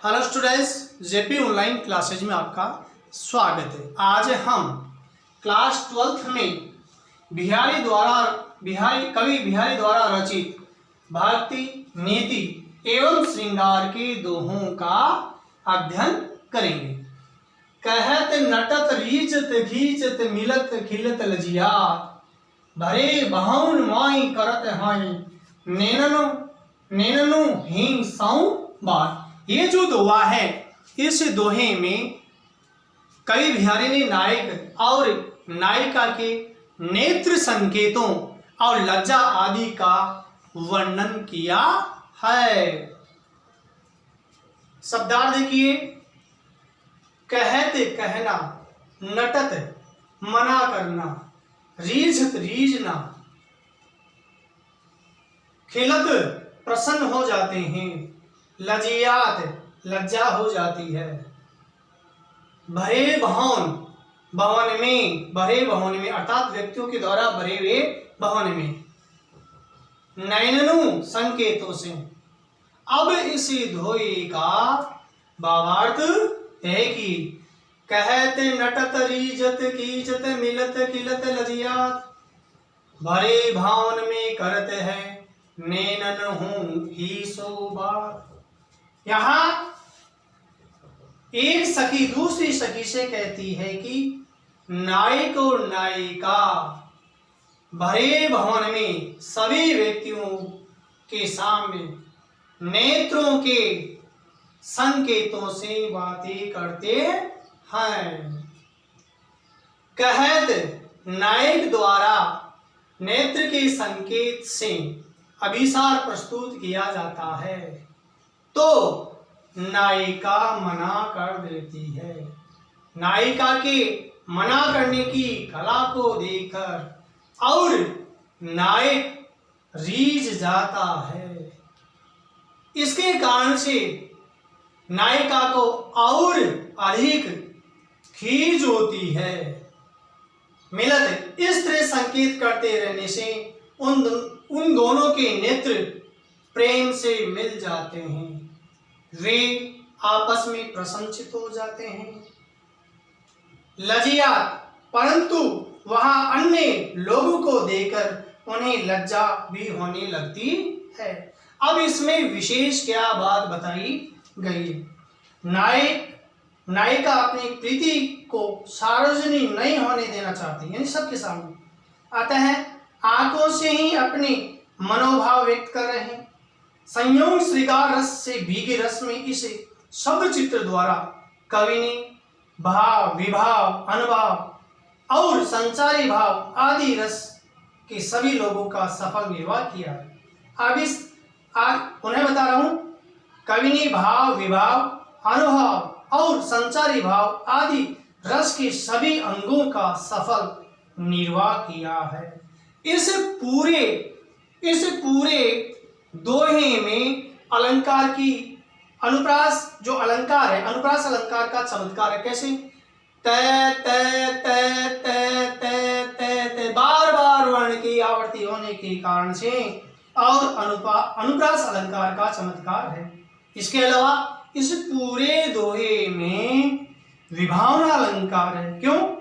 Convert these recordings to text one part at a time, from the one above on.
Hello students, JP online classes में आपका स्वागत है। आज हम क्लास 12th में कवि बिहारी द्वारा रचित भक्ति, नीति एवं श्रृंगार के दोहों का अध्ययन करेंगे। कहत नटत रीचत घीचत मिलत खिलत लजिया, भरे बहुन माई करत हैं नेननु हिंग सौ बार। ये जो दोहा है, इस दोहे में कवि बिहारी ने नायक और नायिका के नेत्र संकेतों और लज्जा आदि का वर्णन किया है। शब्दार्थ देखिए। कहत कहना, नटत मना करना, रीझत रीझना, खिलत प्रसन्न हो जाते हैं, लजियात लज्जा हो जाती है, भरे भवन में अर्थात व्यक्तियों के द्वारा भरे हुए भवन में, नैननु संकेतों से। अब इस दोहे का भावार्थ है कि कहत नटत रीजत कीजत मिलत किलत लजियात, भरे भावन में करत है नैनन हूं ही सो बार। यहाँ एक सखी दूसरी सखी से कहती है कि नायक और नायिका भरे भवन में सभी व्यक्तियों के सामने नेत्रों के संकेतों से बातें करते हैं। कहत नायक द्वारा नेत्र के संकेत से अभिसार प्रस्तुत किया जाता है तो नायिका मना कर देती है। नायिका के मना करने की कला को देखकर और नायक रीझ जाता है। इसके कारण से नायिका को और अधिक खींच होती है। मिलत इस तरह संकेत करते रहने से उन दोनों के नेत्र प्रेम से मिल जाते हैं, वे आपस में प्रसन्नचित हो जाते हैं। लजिया, परंतु वहां अन्य लोगों को देखकर उन्हें लज्जा भी होने लगती है। अब इसमें विशेष क्या बात बताई गई? नायिका अपनी प्रीति को सार्वजनिक नहीं होने देना चाहती, यानी सबके सामने, अतः आंखों से ही अपने मनोभाव व्यक्त कर रहे हैं। संयोग श्रृंगार रस से भीगे रस में इस शब्द चित्र द्वारा कवि ने भाव, विभाव, अनुभाव और संचारी भाव आदि रस के सभी लोगों का सफल निर्वाह किया है। अब उन्हें बता रहा हूं, कवि ने भाव, विभाव, अनुभव और संचारी भाव आदि रस के सभी अंगों का सफल निर्वाह किया है। इस पूरे दोहे में अलंकार की अनुप्रास जो अलंकार है, अनुप्रास अलंकार का चमत्कार है। कैसे? तय तय तय तय तय तय तय, बार बार वर्ण की आवर्ती होने के कारण से और अनुप्रास अलंकार का चमत्कार है। इसके अलावा इस पूरे दोहे में विभावना अलंकार है। क्यों?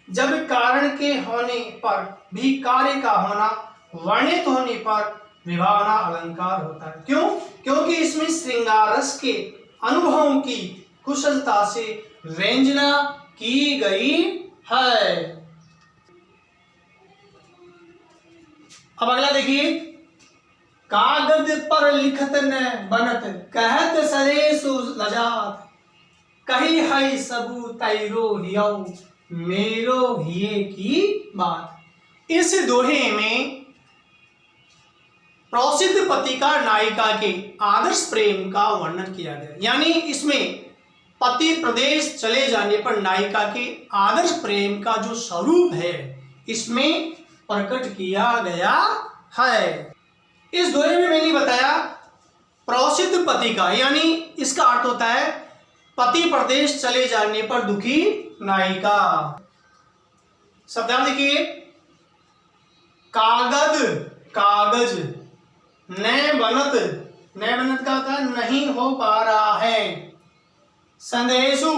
जब कारण के होने पर भी कार्य का होना वर्णित होने पर विभावना अलंकार होता है। क्यों? क्योंकि इसमें श्रृंगार रस के अनुभवों की कुशलता से व्यंजना की गई है। अब अगला देखिए। कागज पर लिखत न बनत, कहत सरेसु लजात, कही है सबू तैरो हियो मेरो हिये की बात। इस दोहे में प्रसिद्ध पति का नायिका के आदर्श प्रेम का वर्णन किया गया, यानी इसमें पति प्रदेश चले जाने पर नायिका के आदर्श प्रेम का जो स्वरूप है इसमें प्रकट किया गया है। इस दोहे में मैंने बताया प्रसिद्ध पति का, यानी इसका अर्थ होता है पति प्रदेश चले जाने पर दुखी नायिका। शब्दार्थ देखिए। कागज कागज, न बनत नैवनत का होता है नहीं हो पा रहा है। संदेशु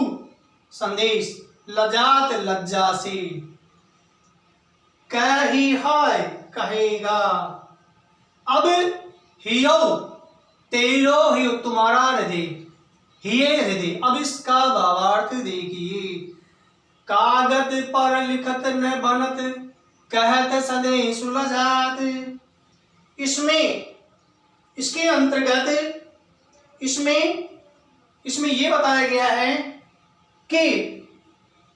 संदेश, लजात लज्जा से, कह ही है कहेगा। अब हियो तेरो हियो तुम्हारा हृदय, हिये हृदय। अब इसका भावार्थ देखिए। कागज पर लिखत न बनत, कहत संदेश लजात। इसमें इसके अंतर्गत इसमें ये बताया गया है कि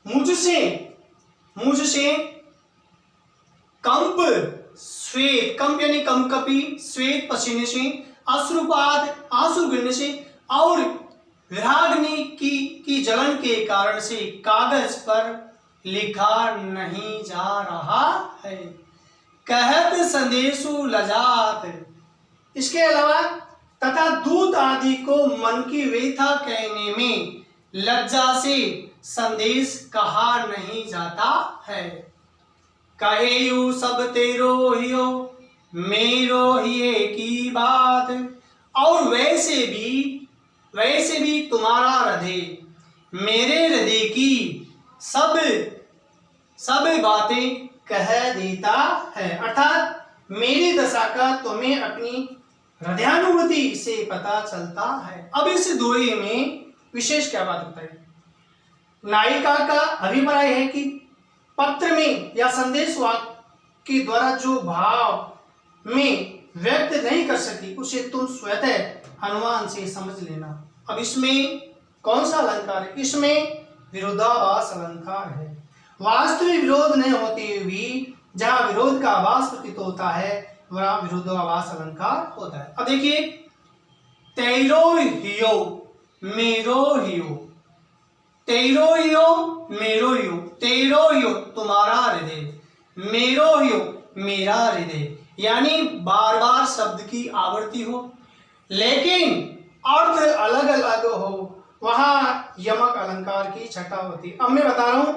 मुझसे कंप श्वेत, कंप यानी कंपकपी, श्वेत पसीने से, अश्रुपात आंसू गिरने से, और विराग्नि की जलन के कारण से कागज पर लिखा नहीं जा रहा है। कहत संदेशु लजात। इसके अलावा तथा दूत आदि को मन की व्यथा कहने में लज्जा से संदेश कहा नहीं जाता है। कहेयु सब तेरो हियो, मेरो हिये की बात। और वैसे भी तुम्हारा हृदय मेरे हृदय की सब बातें कह देता है। अर्थात मेरी दशा का तुम्हें अपनी हृदयानुभूति से पता चलता है। अब इस दोहे में विशेष क्या बात होता है? नायिका का अभिप्राय है कि पत्र में या संदेश वाक्य के द्वारा जो भाव में व्यक्त नहीं कर सकी उसे तुम स्वतः अनुमान से समझ लेना। अब इसमें कौन सा अलंकार है? इसमें विरोधाभास अलंकार है। वास्तविक विरोध नहीं होते हुए भी जहां विरोध का आभास प्रतीत होता है वह विरोधाभास अलंकार होता है। अब देखिए, तेरो हियो मेरो हियो, तेरो हियो मेरो हियो, तेरो हियो तुम्हारा हृदय, मेरो हियो मेरा हृदय, यानी बार बार शब्द की आवृत्ति हो लेकिन अर्थ अलग अलग हो, वहां यमक अलंकार की छटा होती है। अब मैं बता रहा हूं,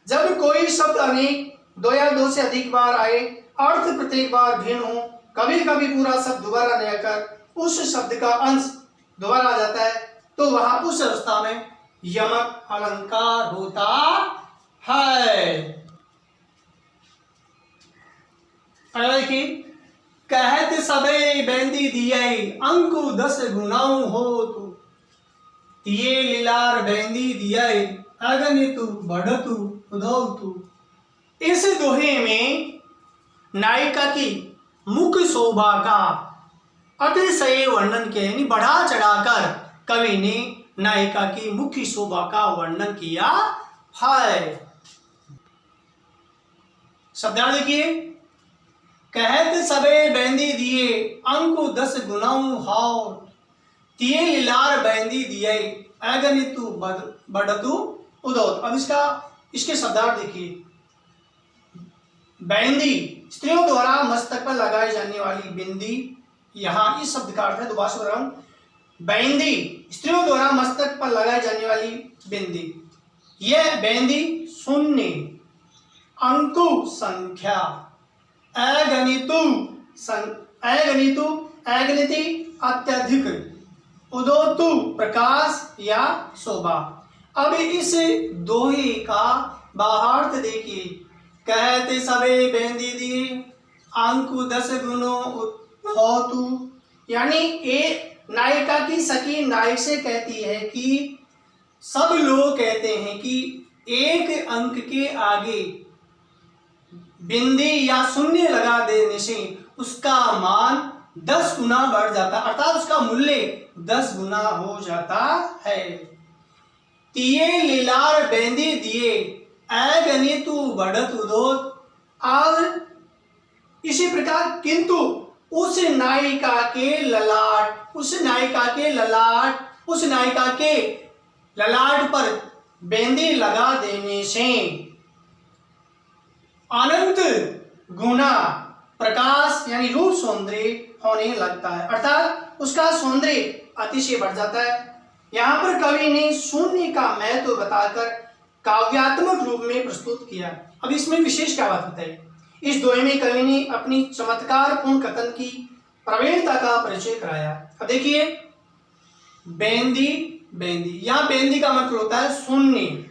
जब कोई शब्द अनेक दो या दो से अधिक बार आए, अर्थ प्रत्येक बार भिन्न हो, कभी कभी पूरा शब्द दोबारा नहीं आकर उस शब्द का अंश दोबारा आ जाता है, तो वहां उस अवस्था में यमक अलंकार होता है। देखिए, कहत सबे बेंदी दिए अंकु 10 गुनाऊ हो तू, तिये लीलार बेंदी दिए अगनितु बढ़तु उधौतु। इस दोहे में नायिका की मुख्य शोभा का अतिशय वर्णन किया, यानी बढ़ा चढ़ाकर कवि ने नायिका की मुख्य शोभा का वर्णन किया है। शब्दार्थ देखिए, कहत सबे बेंदी दिए अंकु 10 गुनाऊ हाउ, तिये लीलार बेंदी दिए अगनितु बढ़तु उदौत। अब इसके शब्दार्थ देखिए। बेंदी स्त्रियों द्वारा मस्तक पर लगाई जाने वाली बिंदी, यहाँ इस शब्द का अर्थ है, दोबारा बोल रहा हूं, बेंदी स्त्रियों द्वारा मस्तक पर लगाई जाने वाली बिंदी, यह बेंदी शून्य, अंकु संख्या, अगनिति अत्यधिक, उदोतु प्रकाश या शोभा। अब इस दोहे का भावार्थ देखिए। कहते सबे बेंदी दिए अंकु 10 गुनो होतु, यानी एक नायिका की सखी नायक से कहती है कि सब लोग कहते हैं कि एक अंक के आगे बिंदी या शून्य लगा देने से उसका मान 10 गुना बढ़ जाता, अर्थात उसका मूल्य 10 गुना हो जाता है। तिये लीलार बेंदी दिए अगनितु बढ़त उदोत। और इसी प्रकार किंतु उस नायिका के ललाट पर बेंदी लगा देने से अनंत गुना प्रकाश यानी रूप सौंदर्य होने लगता है, अर्थात उसका सौंदर्य अतिशय बढ़ जाता है। यहाँ पर कवि ने शून्य का महत्व बताकर काव्यात्मक रूप में प्रस्तुत किया। अब इसमें विशेष क्या बात होता है? इस दोहे में कवि ने अपनी चमत्कार पूर्ण कथन की प्रवीणता का परिचय कराया। अब देखिए बेंदी, बेंदी, यहाँ बेंदी का मतलब होता है शून्य,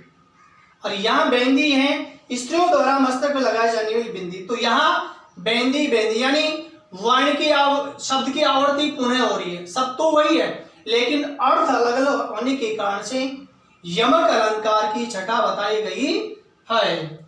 और यहाँ बेंदी है स्त्रियों द्वारा मस्तक पर लगाई जाने वाली बिंदी। तो यहाँ बेंदी, बेंदी यानी वर्ण की शब्द की आवृत्ति पुनः हो रही है, सब तो वही है लेकिन अर्थ अलग अलग होने के कारण से यमक अलंकार की छटा बताई गई है।